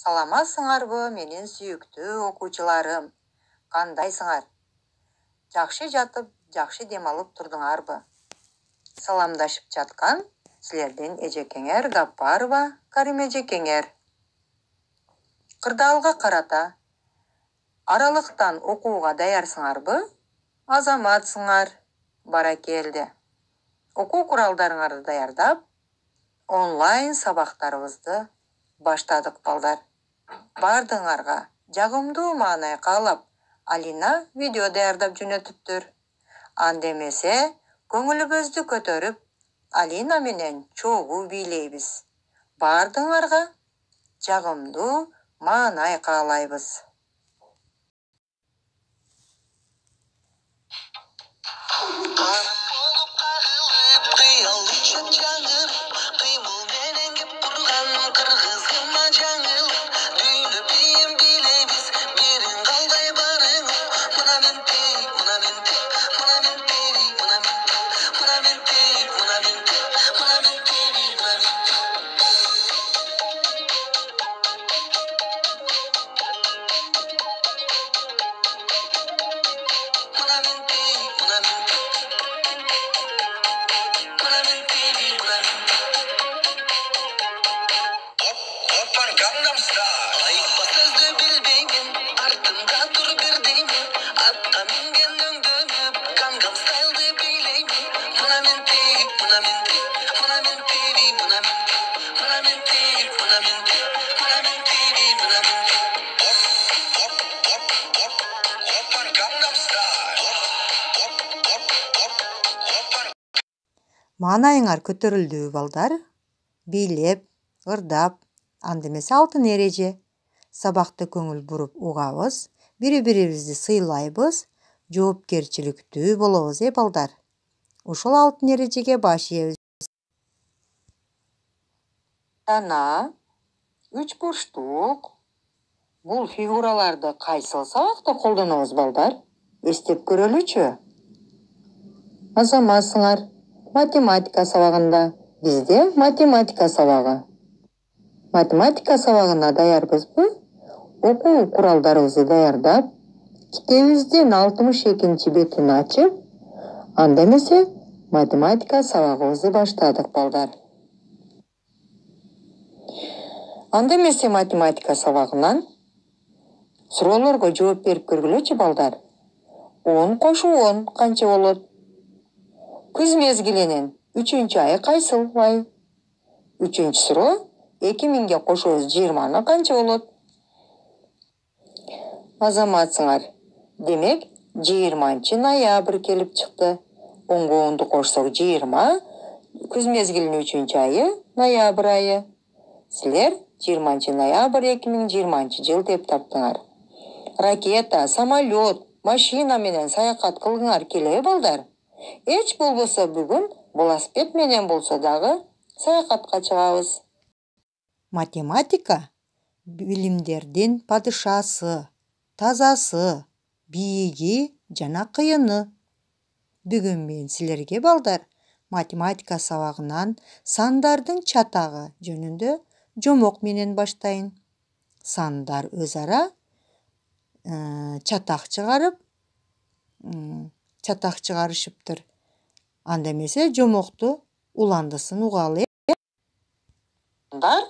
Саламатсыңарбы менин сүйүктүү окуучуларым? Кандайсыңар? Жакшы жатып, жакшы дем алып турдуңарбы? Саламдашып жаткан силердин эжекеңер Гаппарова Карим эжекеңер. Кырдаалга карата аралыктан окууга даярсыңарбы? Азаматсыңар. Баракелде. Окуу куралдарыңарды даярдап, онлайн сабактарыбызды баштадык балдар. Бардыңарга жагымдуу маанай каалап, Алина видео даярдап жөнөтүптүр. Анда эмесе, көңүлүбүздү көтөрүп, Алина менен чогуу бийлейбиз. Бардыңарга жагымдуу маанай каалайбыз. Маанайыңар көтөрүлдүбү балдар? Бийлеп, ырдап, анда эмесе алтын эреже. Сабакта көңүл буруп угабыз, бири-бирибизди сыйлайбыз, жоопкерчиликтүү болобуз, балдар. Ушул алтын эрежеге баш ийебиз. Жана, үч бурчтук. Бул фигураларды кайсыл сабакта колдонобуз, балдар? Эстеп көрөлүчү. Азаматсыңар. Математика сабагында. Бизде математика сабагы. Математика сабагына даярбызбы? Окуу куралдарыбызды даярдап, китебибиздин 62 бетин ачып, анда эмесе математика сабагыбызды баштадык, балдар. Анда эмесе математика сабагынан суроолорго жооп берип көргүлөчү, балдар. 10 кошуу 10 канча болот? Күз мезгилинин 3-айы кайсыл ай? 3-суроо 2000ге кошобуз 20-ны канча болот? Азаматсыңар. Демек, 20-ноябрь келип чыкты. 10-го 10-ду кошсок 20, күз мезгилинин 3-айы ноябрь айы. Силер 20-ноябрь 2020 жыл деп таптыңар. Ракета, самолет, машина менен саякат кылгыңар келеби, балдар? Эч болбосо бүгүн велосипед менен болсо дагы саякатка чыгабыз. Математика билимдердин падышасы, тазасы, бийиги жана кыйыны. Бүгүн мен силерге, балдар, математика сабагынан сандардын чатагы жөнүндө жомок менен баштайын. Сандар өз ара чатак чыгарышыптыр. Анда эмесе жомокту уландысын угалы. Сандар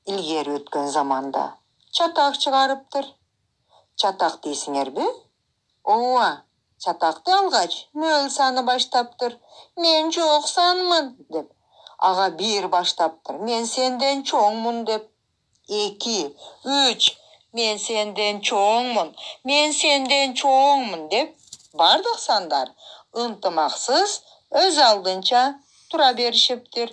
илгери өткөн заманда чатак чыгарыптыр. Чатак дейсиңерби? Ооба, чатакты алгач нөл саны баштаптыр. Мен жок санмын деп. Ага 1 баштаптыр. Мен сенден чоңмун деп. 2, 3, мен сенден чоңмун. Мен сенден чоңмун деп. Бардык сандар ынтымаксыз өз алдынча тура беришиптир.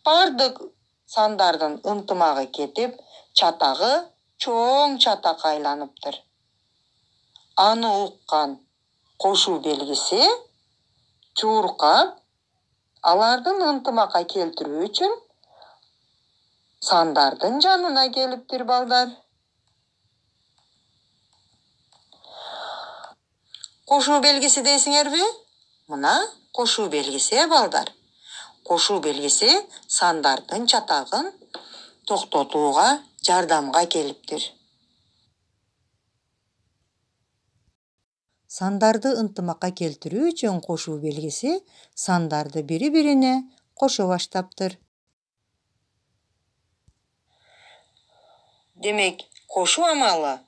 Бардык сандардын ынтымагы кетип, чатагы чоң чатак айланыптыр. Аны уккан кошуу белгиси чуркап, алардын ынтымакка келтирүү үчүн сандардын жанына келиптир, балдар. Кошуу белгиси дейсиңерби? Мына кошуу белгиси, балдар. Кошуу белгиси сандардын чатагын токтотууга жардамга келиптир. Сандарды ынтымакка келтирүү үчүн кошуу белгиси сандарды бири-бирине кошо баштаптыр. Демек, кошуу амалы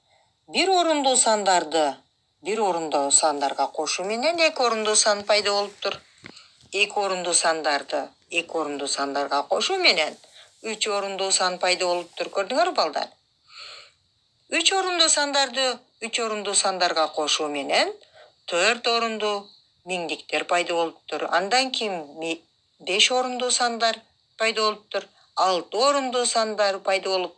бир орундуу сандарды бир орундуу сандарга кошуу менен эки орундуу сан пайда болуптур. Эки орундуу сандарды эки орундуу сандарга кошуу менен үч орундуу сан пайда болуптур. Көрдүңөрбү балдар? Үч орундуу сандарды үч орундуу сандарга кошуу менен төрт орундуу миңдиктер пайда болуптур. Андан кийин беш орундуу сандар пайда болуптур. Алты орундуу сандар пайда болуп,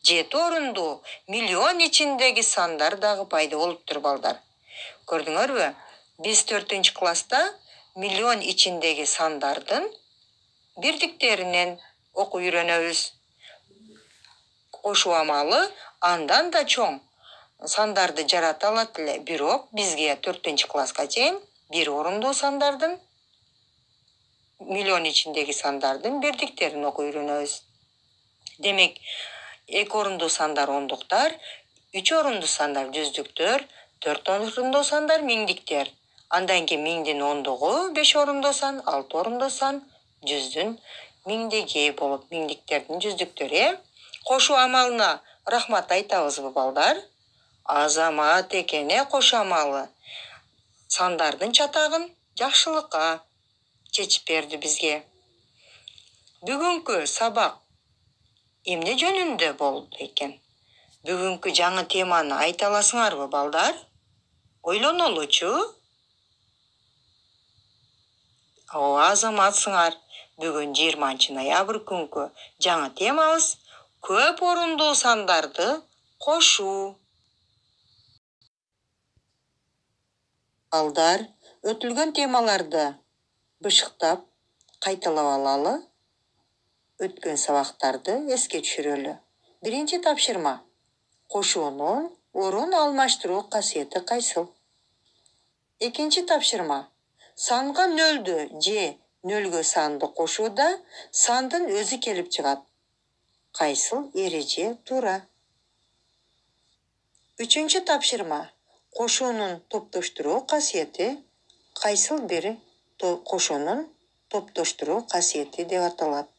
жети орундуу миллион ичиндеги сандар дагы пайда болуптур балдар. Көрдүңөрбү? Биз 4-класста миллион ичиндеги сандардын бирдиктеринен окуп үйрөнөбүз. Кошуу амалы андан да чоң сандарды жарата алат эле, бирок бизге 4-класска чейин бир орундуу сандардын миллион ичиндеги сандардын бирдиктерин окуп үйрөнөбүз. Демек, эки орундуу сандар ондуктар, үч орундуу сандар жүздүктөр, төрт орундуу сандар миңдиктер. Андан кийин миңдин ондугу беш орундуу сан, алты орундуу сан жүздүн миңдиги болуп, миңдиктердин жүздүктөрү. Кошуу амалына рахмат айтабызбы балдар? Азамат экене кошуу амалы сандардын чатагын жакшылыкка чечип берди бизге. Бүгүнкү сабак эмне жөнүндө болду экен? Бүгүнкү жаңы теманы айта аласыңарбы балдар? Ойлонолучу. Азаматсыңар. Бүгүн 20-ноябрь күнкү жаңы темабыз көп орундуу сандарды кошуу. Балдар, өтүлгөн темаларды бышыктап кайталап алалы. Өткөн сабактарды эске түшүрөлү. Биринчи тапшырма. Кошуунун орун алмаштыруу касиети кайсыл? Экинчи тапшырма. Санга нөлдү же нөлгө санды кошууда сандын өзү келип чыгат. Кайсыл эреже туура? Үчүнчү тапшырма. Кошуунун топтоштуруу касиети кайсыл бири кошуунун топтоштуруу касиети деп аталат?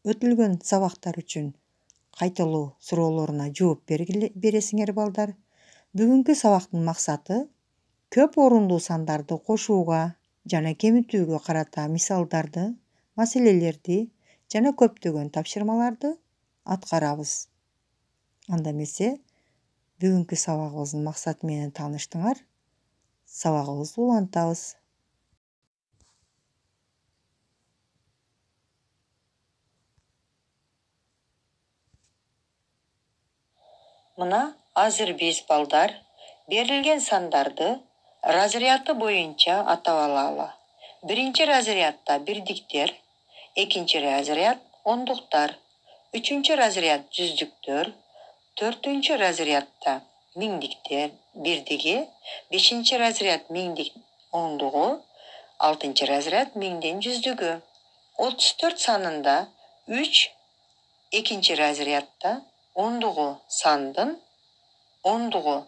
Өтүлгөн сабактар үчүн кайталоо суроолоруна жооп бересиңер балдар. Бүгүнкү сабактын максаты көп орундуу сандарды кошууга жана кемитүүгө карата мисалдарды, маселелерди жана көптөгөн тапшырмаларды аткарабыз. Анда эмесе бүгүнкү сабагыбыздын максаты менен тааныштыңар. Сабагыбызды улантабыз. Мына азыр биз балдар берилген сандарды разряды боюнча атап алалы. Биринчи разрядда бирдиктер, экинчи разряд ондуктар, үчүнчү разряд жүздүктөр, төртүнчү разрядда миңдиктер, бирдиги, бешинчи разряд миңдик ондугу, алтынчы разряд миңдин жүздүгү. 34 санында 3 экинчи разрядда ондугу сандын ондугу.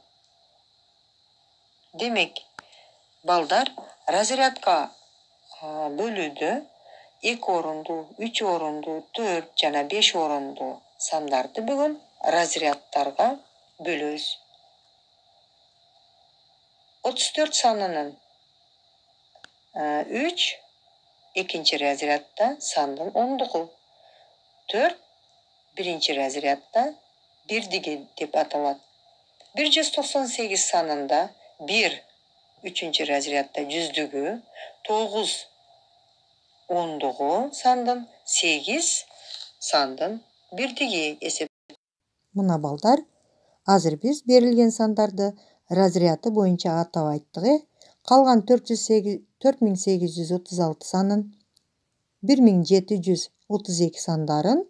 Демек, балдар разрядка бөлүүдө 2 орундуу, 3 орундуу, 4 жана 5 орундуу сандарды бүгүн разрядтарга бөлөбүз. 34 санынын 3 экинчи разрядда сандын ондугу. 4 биринчи разрядда бирдиги деп аталат. 198 санында 1 үчүнчү разрядда жүздүгү, 9 ондугу сандын, 8 сандын бирдиги эсеп. Мына балдар, азыр биз берилген сандарды разряды боюнча атап айттык. Калган 4836 санын, 1732 сандарын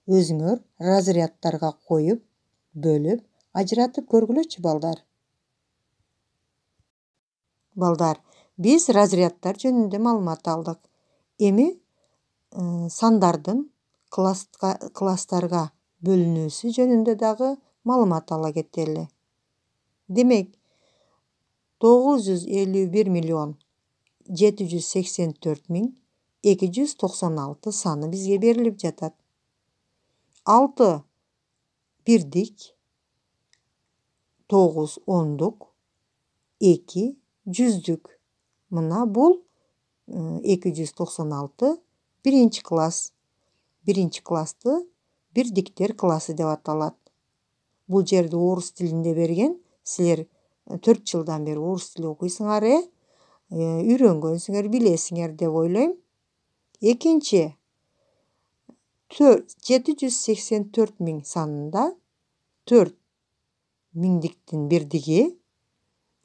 өзүңөр разрядтарга коюп, бөлүп, ажыратып көргүлөчү балдар. Балдар, биз разрядтар жөнүндө маалымат алдык. Эми сандардын класстарга бөлүнүүсү жөнүндө дагы маалымат ала кетели. Демек, 951.784.296 саны бизге берилип жатат. 6 бирдик, 9 ондук, 2 жүздүк. Мына бул 296 биринчи класс. Биринчи классты бирдиктер классы деп аталат. Бул жерде орус тилинде берген. Силер 4 жылдан бери орус тили окуйсуңар, үйрөнгөнсүңөр, билесиңер деп ойлойм. Экинчи, 784.000 санында 4 миңдиктин бирдиги,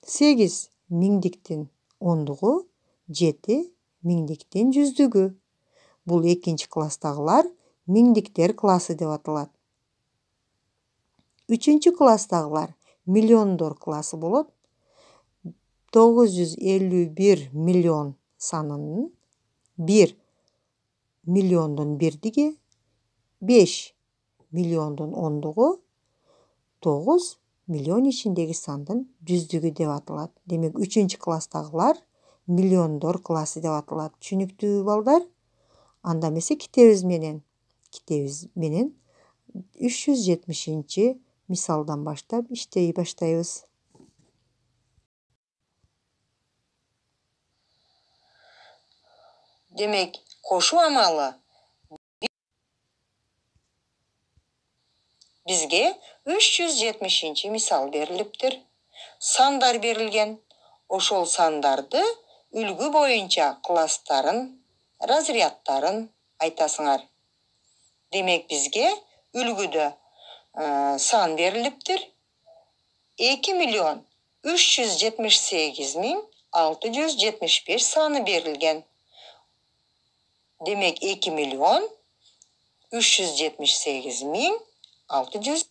8 миңдиктин ондугу, 7 миңдиктин жүздүгү. Бул экинчи класстагылар миңдиктер классы деп аталат. Үчүнчү класстагылар миллиондор классы болот. 951 миллион санынын 1 миллиондун бирдиги, 5 миллиондун ондугу, 9 миллион ичиндеги сандын жүздүгү деп аталат. Демек, үчүнчү класстагылар миллиондор классы деп аталат. Түшүнүктүүбү балдар? Анда эмесе китебиз менен 370 мисалдан баштап иштей баштайбыз. Демек, кошуу амалы бизге 370 мисал берилиптир. Сандар берилген. Ошол сандарды үлгү боюнча класстарын, разрядтарын айтасыңар. Демек, бизге үлгүдө сан берилиптир. 2.378.675 саны берилген. Демек, 2.378.600.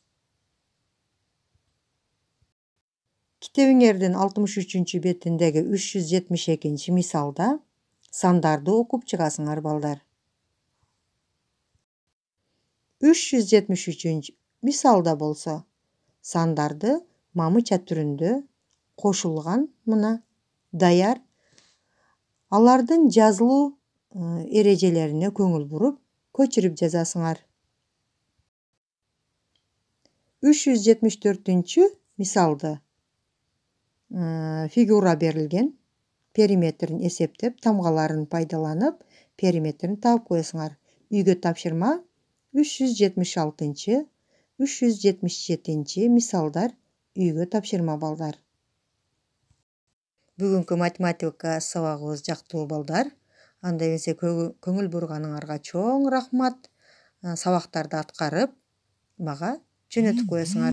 Китебиңердин 63 бетиндеги 372 мисалда сандарды окуп чыгасыңар балдар. 373 мисалда болсо сандарды мамыча түрүндө кошулган мына даяр. Алардын жазылуу эрежелерине көңүл буруп, көчүрүп жазасыңар. 374 мисалды фигура берилген. Периметрин эсептеп, тамгаларын пайдаланып, периметрин таап коесуңар. Үйгө тапшырма 376, 377 мисалдар үйгө тапшырма балдар. Бүгүнкү математика сабагыбыз жактуу балдар. Анда эмесе көңүл бурганыңарга чоң рахмат. Сабактарды аткарып, мага жөнөтүп коесуңар.